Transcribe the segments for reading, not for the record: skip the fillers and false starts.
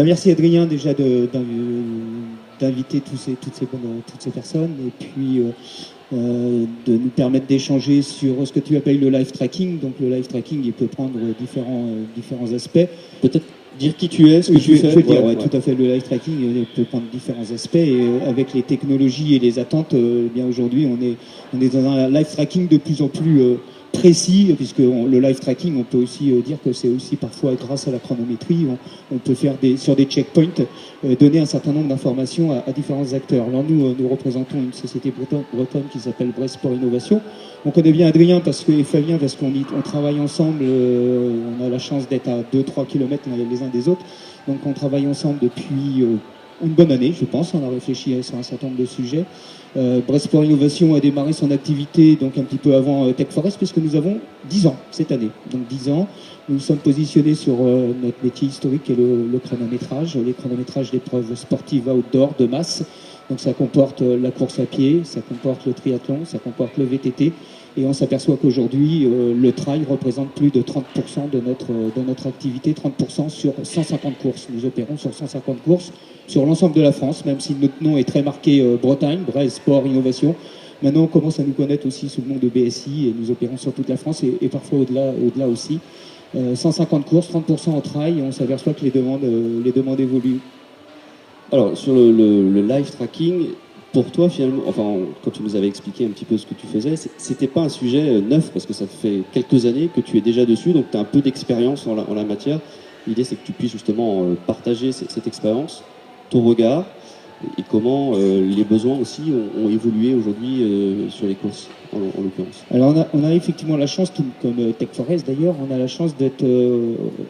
Merci Adrien déjà d'inviter toutes ces personnes et puis de nous permettre d'échanger sur ce que tu appelles le live tracking. Donc le live tracking, il peut prendre différents aspects. Peut-être dire qui tu es, ce que tu fais. Je veux dire, tout à fait. Le live tracking il peut prendre différents aspects et avec les technologies et les attentes, bien aujourd'hui on est dans un live tracking de plus en plus précis, puisque le live tracking, on peut aussi dire que c'est aussi parfois grâce à la chronométrie, on peut faire sur des checkpoints, donner un certain nombre d'informations à différents acteurs. Alors nous représentons une société bretonne qui s'appelle Brest Sport Innovation. On connaît bien Adrien et Fabien parce qu'on travaille ensemble, on a la chance d'être à 2-3 km les uns des autres, donc on travaille ensemble depuis une bonne année, je pense. On a réfléchi sur un certain nombre de sujets. Brest Sport Innovation a démarré son activité donc un petit peu avant Tech Forest, puisque nous avons 10 ans cette année. Donc 10 ans, nous sommes positionnés sur notre métier historique qui est le chronométrage, les chronométrages d'épreuves sportives outdoor de masse. Donc ça comporte la course à pied, ça comporte le triathlon, ça comporte le VTT. Et on s'aperçoit qu'aujourd'hui, le trail représente plus de 30% de notre activité, 30% sur 150 courses. Nous opérons sur 150 courses sur l'ensemble de la France, même si notre nom est très marqué Bretagne, Brest Sport Innovation. Maintenant, on commence à nous connaître aussi sous le nom de BSI et nous opérons sur toute la France et parfois au-delà aussi. 150 courses, 30% en trail et on s'aperçoit que les demandes évoluent. Alors, sur le live tracking, pour toi, finalement, enfin, quand tu nous avais expliqué un petit peu ce que tu faisais, c'était pas un sujet neuf, parce que ça fait quelques années que tu es déjà dessus, donc tu as un peu d'expérience en la matière. L'idée, c'est que tu puisses justement partager cette expérience, ton regard, et comment les besoins aussi ont évolué aujourd'hui sur les courses, en l'occurrence. Alors, on a effectivement la chance, tout comme Tech Forest d'ailleurs, on a la chance d'être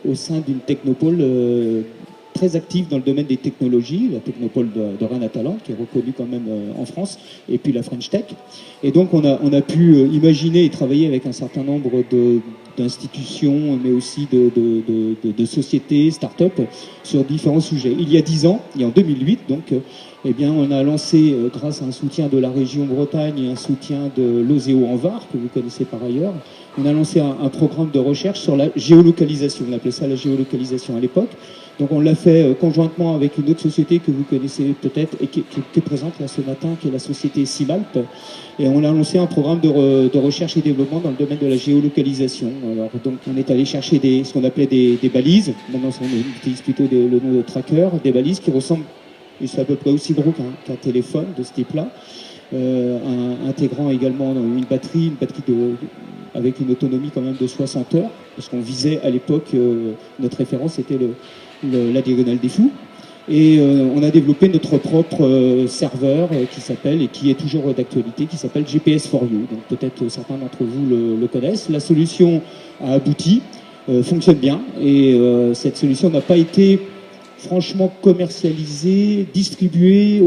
au sein d'une technopole très active dans le domaine des technologies, la technopole de Rennes-Talent, qui est reconnue quand même en France, et puis la French Tech. Et donc on a pu imaginer et travailler avec un certain nombre d'institutions, mais aussi de sociétés, start-up, sur différents sujets. Il y a 10 ans, et en 2008, donc, eh bien, on a lancé, grâce à un soutien de la région Bretagne et un soutien de l'OSEO en Var, que vous connaissez par ailleurs, on a lancé un programme de recherche sur la géolocalisation. On appelait ça la géolocalisation à l'époque. Donc on l'a fait conjointement avec une autre société que vous connaissez peut-être et qui est présente là ce matin, qui est la société Simalp. Et on a lancé un programme de recherche et développement dans le domaine de la géolocalisation. Alors donc on est allé chercher ce qu'on appelait des balises. Maintenant on utilise plutôt le nom de tracker, des balises qui ressemblent, et c'est à peu près aussi gros qu'un téléphone de ce type-là, intégrant également une batterie avec une autonomie quand même de 60 heures, parce qu'on visait à l'époque, notre référence était la diagonale des fous. Et on a développé notre propre serveur qui s'appelle, et qui est toujours d'actualité, qui s'appelle GPS for You. Donc peut-être certains d'entre vous le connaissent. La solution a abouti, fonctionne bien, et cette solution n'a pas été franchement commercialisée, distribuée,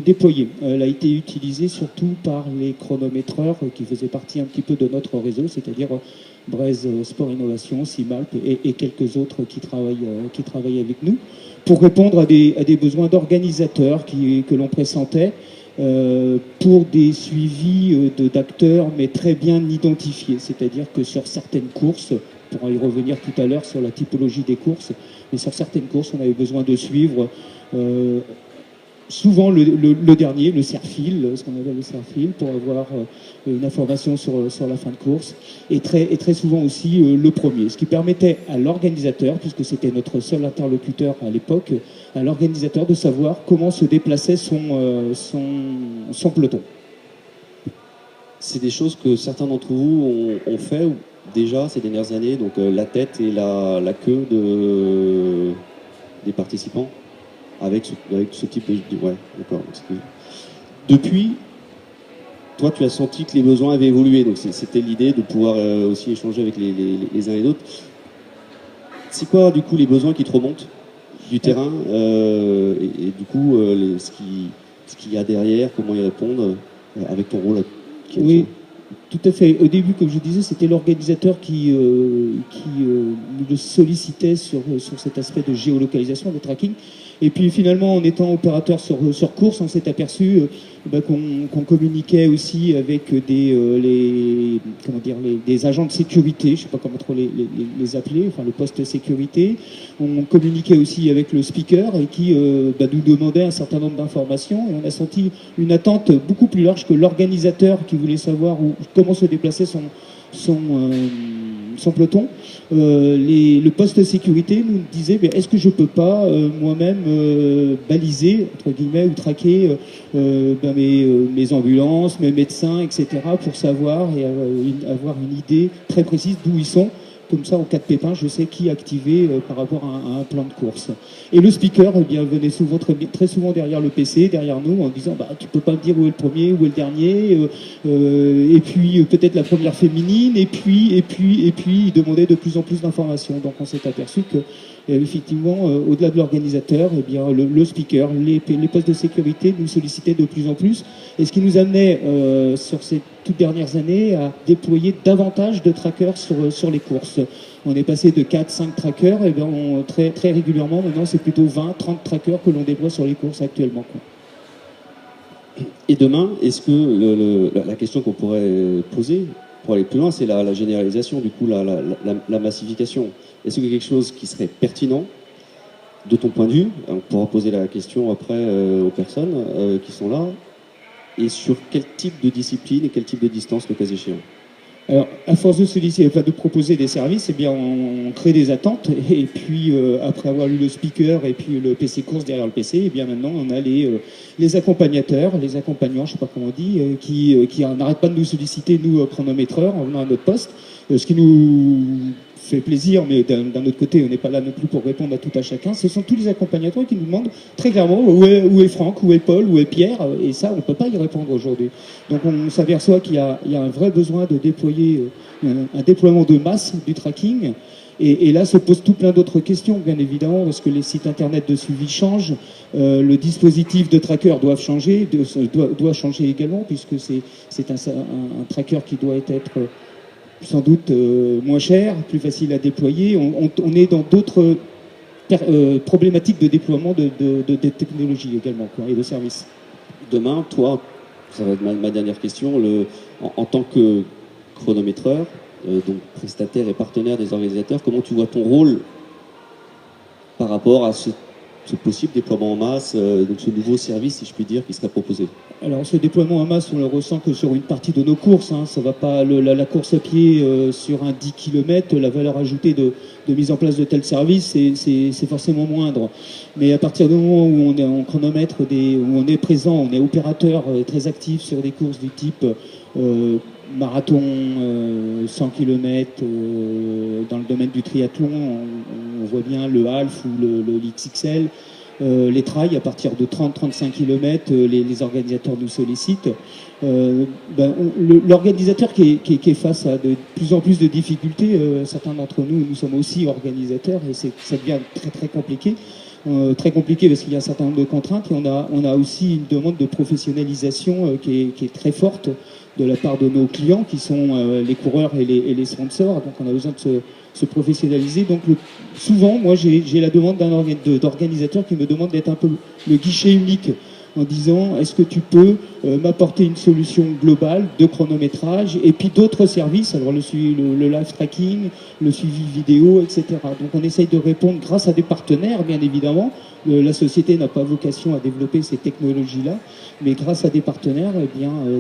déployée. Elle a été utilisée surtout par les chronométreurs qui faisaient partie un petit peu de notre réseau, c'est-à-dire Brest Sport Innovation, Simalp et quelques autres qui travaillent avec nous, pour répondre à des besoins d'organisateurs que l'on pressentait pour des suivis d'acteurs, mais très bien identifiés. C'est-à-dire que sur certaines courses, on pourra y revenir tout à l'heure sur la typologie des courses, mais sur certaines courses, on avait besoin de suivre souvent le dernier, le serre-fil, ce qu'on appelle le serre-fil, pour avoir une information sur la fin de course, et très souvent aussi le premier, ce qui permettait à l'organisateur, puisque c'était notre seul interlocuteur à l'époque, à l'organisateur de savoir comment se déplaçait son peloton. C'est des choses que certains d'entre vous ont fait déjà ces dernières années, donc la tête et la queue des participants avec ce type de... Ouais, d'accord. Depuis, toi, tu as senti que les besoins avaient évolué, donc c'était l'idée de pouvoir aussi échanger avec les uns et les autres. C'est quoi, du coup, les besoins qui te remontent du terrain et du coup ce qu'il y a derrière, comment y répondre avec ton rôle. Oui, tout à fait. Au début, comme je disais, c'était l'organisateur qui nous sollicitait sur cet aspect de géolocalisation, de tracking. Et puis finalement, en étant opérateur sur course, on s'est aperçu qu'on communiquait aussi avec des agents de sécurité, je ne sais pas comment trop les appeler, enfin le poste sécurité. On communiquait aussi avec le speaker et qui nous demandait un certain nombre d'informations. Et on a senti une attente beaucoup plus large que l'organisateur qui voulait savoir comment se déplaçait son peloton. Le poste sécurité nous disait est-ce que je peux pas moi-même baliser entre guillemets ou traquer mes ambulances, mes médecins, etc. pour savoir et avoir une idée très précise d'où ils sont. Comme ça, en cas de pépin, je sais qui activer par rapport à un plan de course. Et le speaker venait souvent, très souvent derrière le PC, derrière nous, en disant tu peux pas me dire où est le premier, où est le dernier, et puis peut-être la première féminine, et puis il demandait de plus en plus d'informations. Donc on s'est aperçu que effectivement, au-delà de l'organisateur, le speaker, les postes de sécurité nous sollicitaient de plus en plus, et ce qui nous amenait sur ces toutes dernières années à déployer davantage de trackers sur les courses. On est passé de 4-5 trackers, et très, très régulièrement, maintenant c'est plutôt 20-30 trackers que l'on déploie sur les courses actuellement. Et demain, est-ce que la question qu'on pourrait poser pour aller plus loin, c'est la généralisation, du coup la massification. Est-ce qu'il y a quelque chose qui serait pertinent de ton point de vue? On pourra poser la question après aux personnes qui sont là. Et sur quel type de discipline et quel type de distance, le cas échéant? Alors, à force de proposer des services, on crée des attentes. Et puis, après avoir eu le speaker et puis le PC course derrière le PC, maintenant, on a les accompagnateurs, les accompagnants, je ne sais pas comment on dit, qui n'arrêtent pas de nous solliciter, nous, chronométreurs, en venant à notre poste. Ce qui nous fait plaisir, mais d'un autre côté, on n'est pas là non plus pour répondre à tout à chacun. Ce sont tous les accompagnateurs qui nous demandent très clairement où est Franck, où est Paul, où est Pierre, et ça, on ne peut pas y répondre aujourd'hui. Donc on s'aperçoit qu'il y a un vrai besoin de déployer un déploiement de masse du tracking. Et là se posent tout plein d'autres questions, bien évidemment, parce que les sites internet de suivi changent, le dispositif de tracker doit changer également, puisque c'est un tracker qui doit être sans doute moins cher, plus facile à déployer. On est dans d'autres problématiques de déploiement de technologies également, et de services. Demain, toi, ça va être ma dernière question, en tant que chronométreur, donc prestataire et partenaire des organisateurs, comment tu vois ton rôle par rapport à ce possible déploiement en masse, donc ce nouveau service, si je puis dire, qui serait proposé? Alors ce déploiement en masse, on le ressent que sur une partie de nos courses. Ça va pas la course à pied sur un 10 km, la valeur ajoutée de mise en place de tels services, c'est forcément moindre. Mais à partir du moment où on est en chronomètre, où on est présent, on est opérateur très actif sur des courses du type marathon, 100 km, dans le domaine du triathlon, on voit bien le half ou le XXL. Les trails à partir de 30-35 km, les organisateurs nous sollicitent. L'organisateur qui est face à de plus en plus de difficultés, certains d'entre nous sommes aussi organisateurs et ça devient très très compliqué. Très compliqué parce qu'il y a un certain nombre de contraintes et on a aussi une demande de professionnalisation qui est très forte de la part de nos clients qui sont les coureurs et les sponsors. Donc on a besoin de se professionnaliser. Donc souvent, moi j'ai la demande d'organisateurs qui me demande d'être un peu le guichet unique en disant est-ce que tu peux m'apporter une solution globale de chronométrage et puis d'autres services, alors le live tracking, le suivi vidéo, etc. Donc on essaye de répondre grâce à des partenaires, bien évidemment. La société n'a pas vocation à développer ces technologies-là, mais grâce à des partenaires,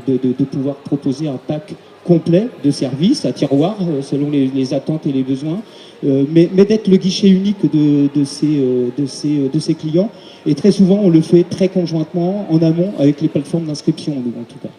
de pouvoir proposer un pack complet de services à tiroir selon les attentes et les besoins, mais d'être le guichet unique de ces clients. Et très souvent, on le fait très conjointement, en amont, avec les plateformes d'inscription, nous, en tout cas.